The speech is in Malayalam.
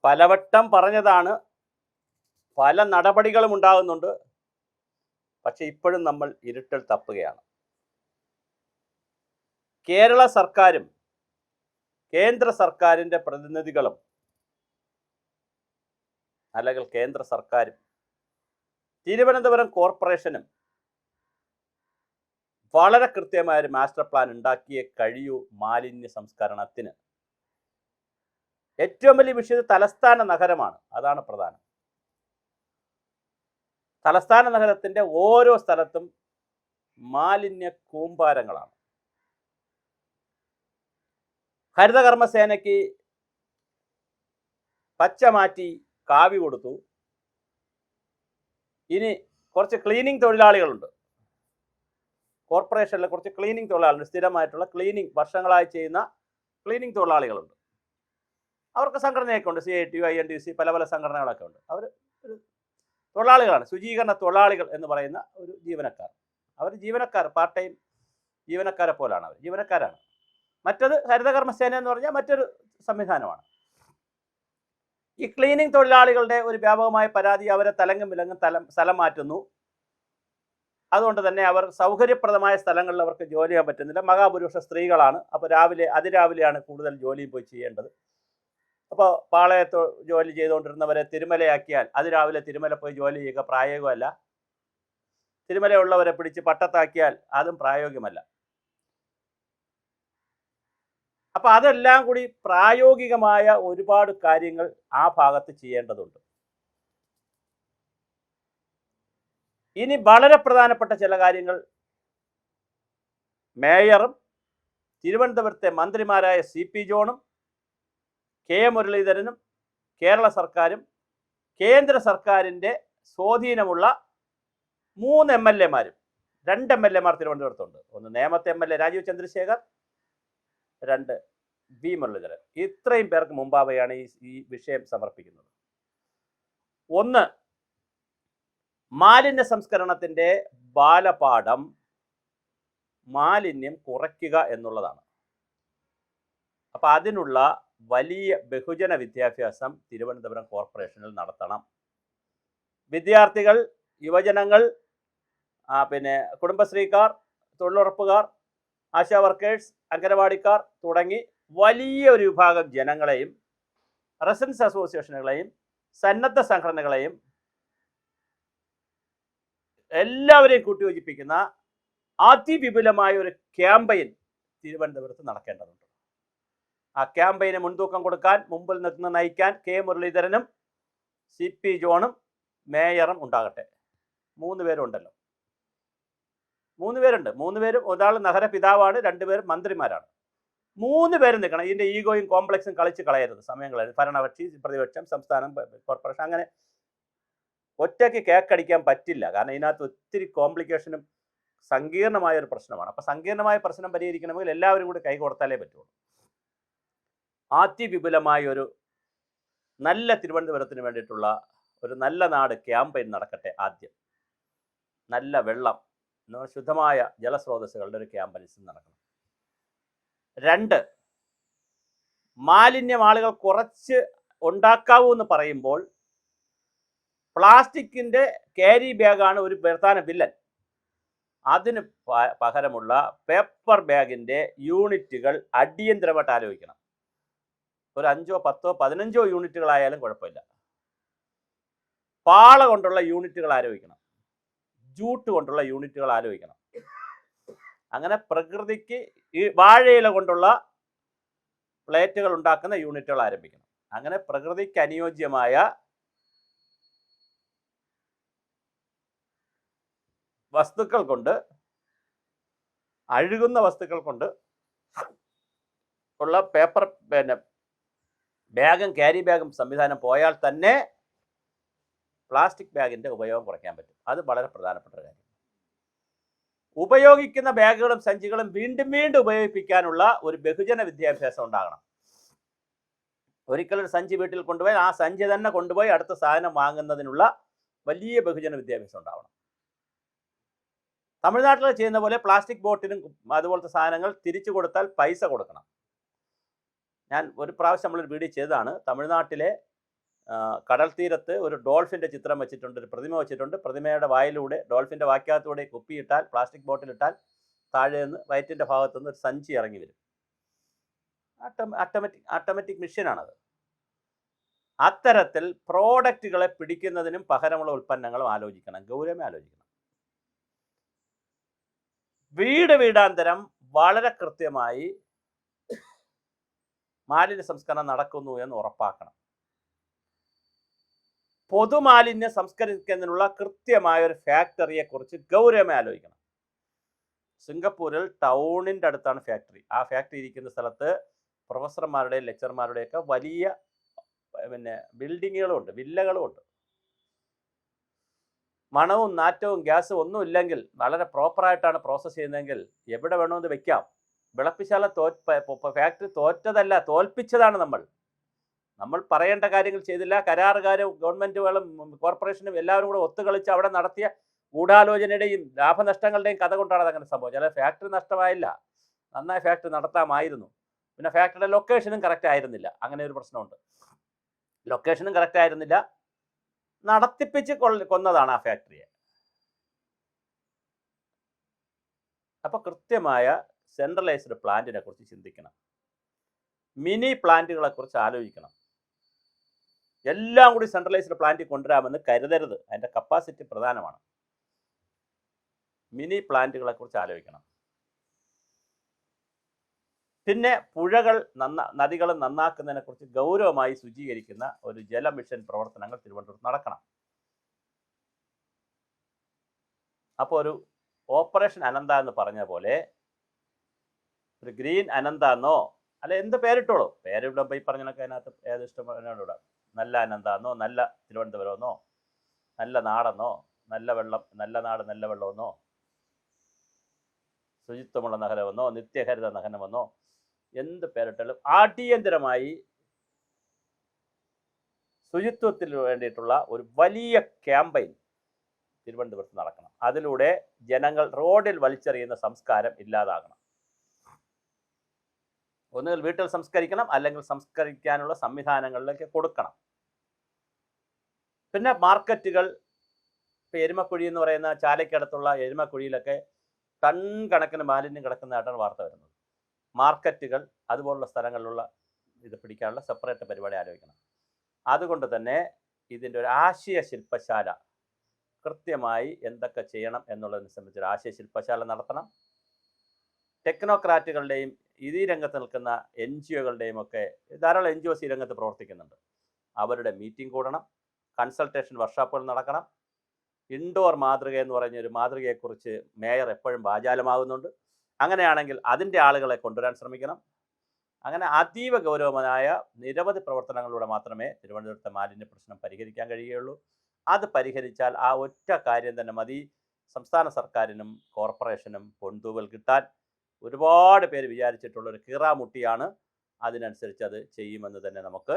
പലവട്ടം പറഞ്ഞതാണ്, പല നടപടികളും ഉണ്ടാകുന്നുണ്ട്. പക്ഷെ ഇപ്പോഴും നമ്മൾ ഇരുട്ടിൽ തപ്പുകയാണ്. കേരള സർക്കാരും കേന്ദ്ര സർക്കാരിൻ്റെ പ്രതിനിധികളും അല്ലെങ്കിൽ കേന്ദ്ര സർക്കാരും തിരുവനന്തപുരം കോർപ്പറേഷനും വളരെ കൃത്യമായ ഒരു മാസ്റ്റർ പ്ലാൻ ഉണ്ടാക്കിയേ കഴിയൂ മാലിന്യ സംസ്കരണത്തിന്. ഏറ്റവും വലിയ വിഷയം തലസ്ഥാന നഗരമാണ്. അതാണ് പ്രധാനം. തലസ്ഥാന നഗരത്തിൻ്റെ ഓരോ സ്ഥലത്തും മാലിന്യ കൂമ്പാരങ്ങളാണ്. ഹരിതകർമ്മസേനയ്ക്ക് പച്ച മാറ്റി കാവി കൊടുത്തു. ഇനി കുറച്ച് ക്ലീനിങ് തൊഴിലാളികളുണ്ട് കോർപ്പറേഷനിലെ, കുറച്ച് ക്ലീനിങ് തൊഴിലാളികളുണ്ട്, സ്ഥിരമായിട്ടുള്ള ക്ലീനിങ് വർഷങ്ങളായി ചെയ്യുന്ന ക്ലീനിങ് തൊഴിലാളികളുണ്ട്. അവർക്ക് സംഘടനയൊക്കെ ഉണ്ട്, CITU, INTUC, പല പല സംഘടനകളൊക്കെ ഉണ്ട്. അവർ ഒരു തൊഴിലാളികളാണ്, ശുചീകരണ തൊഴിലാളികൾ എന്ന് പറയുന്ന ഒരു ജീവനക്കാർ. അവർ ജീവനക്കാർ, പാർട്ട് ടൈം ജീവനക്കാരെ പോലാണ്. അവർ ജീവനക്കാരാണ്. മറ്റത് ഹരിതകർമ്മസേന എന്ന് പറഞ്ഞാൽ മറ്റൊരു സംവിധാനമാണ്. ഈ ക്ലീനിങ് തൊഴിലാളികളുടെ ഒരു വ്യാപകമായ പരാതി, അവരെ തലങ്ങും വിലങ്ങും സ്ഥലം മാറ്റുന്നു. അതുകൊണ്ട് തന്നെ അവർ സൗകര്യപ്രദമായ സ്ഥലങ്ങളിൽ അവർക്ക് ജോലി ചെയ്യാൻ പറ്റുന്നില്ല. മഹാഭൂരിപക്ഷ സ്ത്രീകളാണ്. അപ്പോൾ അതിരാവിലെയാണ് കൂടുതൽ ജോലിയും പോയി ചെയ്യേണ്ടത്. അപ്പോൾ പാളയത്ത് ജോലി ചെയ്തുകൊണ്ടിരുന്നവരെ തിരുമലയാക്കിയാൽ അതിരാവിലെ തിരുമല പോയി ജോലി ചെയ്യുക പ്രായോഗികമല്ല. തിരുമലയുള്ളവരെ പിടിച്ച് പട്ടത്താക്കിയാൽ അതും പ്രായോഗികമല്ല. അപ്പം അതെല്ലാം കൂടി പ്രായോഗികമായ ഒരുപാട് കാര്യങ്ങൾ ആ ഭാഗത്ത് ചെയ്യേണ്ടതുണ്ട്. ഇനി വളരെ പ്രധാനപ്പെട്ട ചില കാര്യങ്ങൾ മേയറും തിരുവനന്തപുരത്തെ മന്ത്രിമാരായ CP ജോണും K മുരളീധരനും കേരള സർക്കാരും കേന്ദ്ര സർക്കാരിൻ്റെ സ്വാധീനമുള്ള 3 MLA മാരും, 2 MLA-മാർ തിരുവനന്തപുരത്തുണ്ട്. ഒന്ന് നേമത്തെ MLA രാജീവ് ചന്ദ്രശേഖർ, 2 V മുരളീധരൻ. ഇത്രയും പേർക്ക് മുമ്പാവെയാണ് ഈ വിഷയം സമർപ്പിക്കുന്നത്. ഒന്ന്, മാലിന്യ സംസ്കരണത്തിൻ്റെ ബാലപാഠം മാലിന്യം കുറയ്ക്കുക എന്നുള്ളതാണ്. അപ്പം അതിനുള്ള വലിയ ബഹുജന വിദ്യാഭ്യാസം തിരുവനന്തപുരം കോർപ്പറേഷനിൽ നടത്തണം. വിദ്യാർത്ഥികൾ, യുവജനങ്ങൾ, പിന്നെ കുടുംബശ്രീക്കാർ, തൊഴിലുറപ്പുകാർ, ആശാ വർക്കേഴ്സ്, അംഗനവാടിക്കാർ തുടങ്ങി വലിയ ഒരു വിഭാഗം ജനങ്ങളെയും റെസിഡൻസ് അസോസിയേഷനുകളെയും സന്നദ്ധ സംഘടനകളെയും എല്ലാവരെയും കൂട്ടിയോജിപ്പിക്കുന്ന അതിവിപുലമായ ഒരു ക്യാമ്പയിൻ തിരുവനന്തപുരത്ത് നടക്കേണ്ടതുണ്ട്. ആ ക്യാമ്പയിന് മുൻതൂക്കം കൊടുക്കാൻ, മുമ്പിൽ നിന്ന് നയിക്കാൻ K മുരളീധരനും CP ജോണും മേയറും ഉണ്ടാകട്ടെ. 3 പേരുണ്ടല്ലോ. 3 പേരുണ്ട്. 3 പേരും, ഒരാൾ നഗരപിതാവാണ്, 2 പേരും മന്ത്രിമാരാണ്. 3 പേരും നിൽക്കണം. ഇതിൻ്റെ ഈഗോയും കോംപ്ലക്സും കളിച്ച് കളയരുത്, സമയം കളയരുത്. ഭരണകക്ഷി, പ്രതിപക്ഷം, സംസ്ഥാനം, കോർപ്പറേഷൻ, അങ്ങനെ ഒറ്റയ്ക്ക് കേക്കടിക്കാൻ പറ്റില്ല. കാരണം ഇതിനകത്ത് ഒത്തിരി കോംപ്ലിക്കേഷനും സങ്കീർണമായൊരു പ്രശ്നമാണ്. അപ്പോൾ സങ്കീർണമായ പ്രശ്നം പരിഹരിക്കണമെങ്കിൽ എല്ലാവരും കൂടി കൈ കൊടുത്താലേ പറ്റുള്ളൂ. അതിവിപുലമായൊരു നല്ല തിരുവനന്തപുരത്തിന് വേണ്ടിയിട്ടുള്ള ഒരു നല്ല നാട് ക്യാമ്പയിൻ നടക്കട്ടെ. ആദ്യം നല്ല വെള്ളം, ശുദ്ധമായ ജലസ്രോതസ്സുകളുടെ ഒരു ക്യാമ്പയിൻ നടക്കണം. 2, മാലിന്യം ആളുകൾ കുറച്ച് ഉണ്ടാക്കാവൂ എന്ന് പറയുമ്പോൾ പ്ലാസ്റ്റിക്കിൻ്റെ ക്യാരി ബാഗാണ് ഒരു പ്രധാന വില്ലൻ. അതിന് പകരമുള്ള പേപ്പർ ബാഗിൻ്റെ യൂണിറ്റുകൾ അടിയന്തരമായിട്ട് ആലോചിക്കണം. ഒരു 5, 10, 15 യൂണിറ്റുകളായാലും കുഴപ്പമില്ല. പാള കൊണ്ടുള്ള യൂണിറ്റുകൾ ആലോചിക്കണം, ജൂട്ട് കൊണ്ടുള്ള യൂണിറ്റുകൾ ആലോചിക്കണം. അങ്ങനെ പ്രകൃതിക്ക് ഈ വാഴയില കൊണ്ടുള്ള പ്ലേറ്റുകൾ ഉണ്ടാക്കുന്ന യൂണിറ്റുകൾ ആരംഭിക്കണം. അങ്ങനെ പ്രകൃതിക്ക് അനുയോജ്യമായ വസ്തുക്കൾ കൊണ്ട്, അഴുകുന്ന വസ്തുക്കൾ കൊണ്ട് ഉള്ള പേപ്പർ ബാഗും ക്യാരി ബാഗും സംവിധാനം പോയാൽ തന്നെ പ്ലാസ്റ്റിക് ബാഗിൻ്റെ ഉപയോഗം കുറയ്ക്കാൻ പറ്റും. അത് വളരെ പ്രധാനപ്പെട്ട ഒരു കാര്യം. ഉപയോഗിക്കുന്ന ബാഗുകളും സഞ്ചികളും വീണ്ടും വീണ്ടും ഉപയോഗിപ്പിക്കാനുള്ള ഒരു ബഹുജന വിദ്യാഭ്യാസം ഉണ്ടാകണം. ഒരിക്കലൊരു സഞ്ചി വീട്ടിൽ കൊണ്ടുപോയി ആ സഞ്ചി തന്നെ കൊണ്ടുപോയി അടുത്ത സാധനം വാങ്ങുന്നതിനുള്ള വലിയ ബഹുജന വിദ്യാഭ്യാസം ഉണ്ടാവണം. തമിഴ്നാട്ടിൽ ചെയ്യുന്ന പോലെ പ്ലാസ്റ്റിക് ബോട്ടിലും അതുപോലത്തെ സാധനങ്ങൾ തിരിച്ചു കൊടുത്താൽ പൈസ കൊടുക്കണം. ഞാൻ ഒരു പ്രാവശ്യം നമ്മളൊരു വീഡിയോ ചെയ്തതാണ്. തമിഴ്നാട്ടിലെ കടൽ തീരത്ത് ഒരു ഡോൾഫിൻ്റെ ചിത്രം വെച്ചിട്ടുണ്ട്, ഒരു പ്രതിമ വെച്ചിട്ടുണ്ട്. പ്രതിമയുടെ വായിലൂടെ ഡോൾഫിൻ്റെ വായ്ക്കകത്തൂടെ കുപ്പിയിട്ടാൽ, പ്ലാസ്റ്റിക് ബോട്ടിലിട്ടാൽ താഴെ നിന്ന് വയറ്റിൻ്റെ ഭാഗത്തുനിന്ന് ഒരു സഞ്ചി ഇറങ്ങി വരും. ഓട്ടോമാറ്റിക് മെഷീനാണത്. അത്തരത്തിൽ പ്രോഡക്റ്റുകളെ പിടിക്കുന്നതിനും പകരമുള്ള ഉൽപ്പന്നങ്ങളും ആലോചിക്കണം, ഗൗരവമായി ആലോചിക്കണം. വീടാന്തരം വളരെ കൃത്യമായി മാലിന്യ സംസ്കരണം നടക്കുന്നു എന്ന് ഉറപ്പാക്കണം. പൊതുമാലിന്യം സംസ്കരിക്കുന്നതിനുള്ള കൃത്യമായ ഒരു ഫാക്ടറിയെക്കുറിച്ച് ഗൗരവമായി ആലോചിക്കണം. സിംഗപ്പൂരിൽ ടൗണിൻ്റെ അടുത്താണ് ഫാക്ടറി. ആ ഫാക്ടറി ഇരിക്കുന്ന സ്ഥലത്ത് പ്രൊഫസർമാരുടെയും ലെക്ചർമാരുടെയൊക്കെ വലിയ ബിൽഡിങ്ങുകളുമുണ്ട്, വില്ലകളുമുണ്ട്. മണവും നാറ്റവും ഗ്യാസും ഒന്നും ഇല്ലെങ്കിൽ, വളരെ പ്രോപ്പറായിട്ടാണ് പ്രോസസ്സ് ചെയ്യുന്നതെങ്കിൽ എവിടെ വേണമെന്ന് വെക്കാം. വിളപ്പിശാല ഫാക്ടറി തോറ്റതല്ല, തോൽപ്പിച്ചതാണ് നമ്മൾ പറയേണ്ട കാര്യങ്ങൾ ചെയ്തില്ല. കരാറുകാരും ഗവൺമെൻറ്റുകളും കോർപ്പറേഷനും എല്ലാവരും കൂടെ ഒത്തുകളിച്ച് അവിടെ നടത്തിയ ഗൂഢാലോചനയുടെയും ലാഭനഷ്ടങ്ങളുടെയും കഥ കൊണ്ടാണ് അതങ്ങനെ സംഭവം. ചില ഫാക്ടറി നഷ്ടമായില്ല, നന്നായി ഫാക്ടറി നടത്താമായിരുന്നു. പിന്നെ ഫാക്ടറിയുടെ ലൊക്കേഷനും കറക്റ്റ് ആയിരുന്നില്ല, അങ്ങനെ ഒരു പ്രശ്നമുണ്ട്. ലൊക്കേഷനും കറക്റ്റ് ആയിരുന്നില്ല, നടത്തിപ്പിച്ച് കൊന്നതാണ് ആ ഫാക്ടറിയെ. അപ്പോൾ കൃത്യമായ സെൻട്രലൈസ്ഡ് പ്ലാന്റിനെ കുറിച്ച് ചിന്തിക്കണം, മിനി പ്ലാന്റുകളെ കുറിച്ച് ആലോചിക്കണം. എല്ലാം കൂടി സെൻട്രലൈസ്ഡ് പ്ലാന്റിൽ കൊണ്ടുവരാമെന്ന് കരുതരുത്, അതിൻ്റെ കപ്പാസിറ്റി പ്രധാനമാണ്. മിനി പ്ലാന്റുകളെ കുറിച്ച് ആലോചിക്കണം. പിന്നെ നദികൾ നന്നാക്കുന്നതിനെ കുറിച്ച് ഗൗരവമായി ശുചീകരിക്കുന്ന ഒരു ജലമിഷൻ പ്രവർത്തനങ്ങൾ തിരുവനന്തപുരത്ത് നടക്കണം. അപ്പോൾ ഒരു ഓപ്പറേഷൻ അനന്ത എന്ന് പറഞ്ഞ പോലെ ഒരു ഗ്രീൻ അനന്ത എന്നോ അല്ല എന്ത് പേരിട്ടോളൂ, പേരിടുമ്പോൾ ഈ പറഞ്ഞൊക്കെ അതിനകത്ത് ഏത് ഇഷ്ടം നല്ല അനന്ത എന്നോ, നല്ല തിരുവനന്തപുരം എന്നോ, നല്ല നാടെന്നോ, നല്ല വെള്ളം, നല്ല നാട് നല്ല വെള്ളമെന്നോ, ശുചിത്വമുള്ള നഗരമെന്നോ, നിത്യഹരിത നഗരമെന്നോ, എന്ത് പേരിട്ടാലും അടിയന്തരമായി ശുചിത്വത്തിന് വേണ്ടിയിട്ടുള്ള ഒരു വലിയ ക്യാമ്പയിൻ തിരുവനന്തപുരത്ത് നടക്കണം. അതിലൂടെ ജനങ്ങൾ റോഡിൽ വലിച്ചെറിയുന്ന സംസ്കാരം ഇല്ലാതാകണം. ഒന്നുകിൽ വീട്ടിൽ സംസ്കരിക്കണം, അല്ലെങ്കിൽ സംസ്കരിക്കാനുള്ള സംവിധാനങ്ങളിലേക്ക് കൊടുക്കണം. പിന്നെ മാർക്കറ്റുകൾ, ഇപ്പോൾ എരുമക്കുഴി എന്ന് പറയുന്ന ചാലയ്ക്കടുത്തുള്ള എരുമക്കുഴിയിലൊക്കെ ടൺ കണക്കിന് മാലിന്യം കിടക്കുന്നതായിട്ടാണ് വാർത്ത വരുന്നത്. മാർക്കറ്റുകൾ അതുപോലുള്ള സ്ഥലങ്ങളിലുള്ള ഇത് പിടിക്കാനുള്ള സെപ്പറേറ്റ് പരിപാടി ആലോചിക്കണം. അതുകൊണ്ട് തന്നെ ഇതിൻ്റെ ഒരു ആശയ ശില്പശാല, കൃത്യമായി എന്തൊക്കെ ചെയ്യണം എന്നുള്ളതിനെ സംബന്ധിച്ചൊരു ആശയ ശില്പശാല നടത്തണം. ടെക്നോക്രാറ്റുകളുടെയും ഈ രംഗത്ത് നിൽക്കുന്ന NGOകളുടെയും ഒക്കെ ധാരാളം NGOs ഈ രംഗത്ത് പ്രവർത്തിക്കുന്നുണ്ട്. അവരുടെ മീറ്റിംഗ് കൂടണം, കൺസൾട്ടേഷൻ വർക്ക്ഷോപ്പുകൾ നടക്കണം. ഇൻഡോർ മാതൃക എന്ന് പറഞ്ഞൊരു മാതൃകയെക്കുറിച്ച് മേയർ എപ്പോഴും വാചാലമാകുന്നുണ്ട്. അങ്ങനെയാണെങ്കിൽ അതിൻ്റെ ആളുകളെ കൊണ്ടുവരാൻ ശ്രമിക്കണം. അങ്ങനെ അതീവ ഗൗരവമായ നിരവധി പ്രവർത്തനങ്ങളിലൂടെ മാത്രമേ തിരുവനന്തപുരത്തെ മാലിന്യ പ്രശ്നം പരിഹരിക്കാൻ കഴിയുകയുള്ളൂ. അത് പരിഹരിച്ചാൽ ആ ഒറ്റ കാര്യം തന്നെ മതി സംസ്ഥാന സർക്കാരിനും കോർപ്പറേഷനും പൊൻതൂവൽ കിട്ടാൻ. ഒരുപാട് പേര് വിചാരിച്ചിട്ടുള്ളൊരു കീറാമുട്ടിയാണ്. അതിനനുസരിച്ച് അത് ചെയ്യുമെന്ന് തന്നെ നമുക്ക്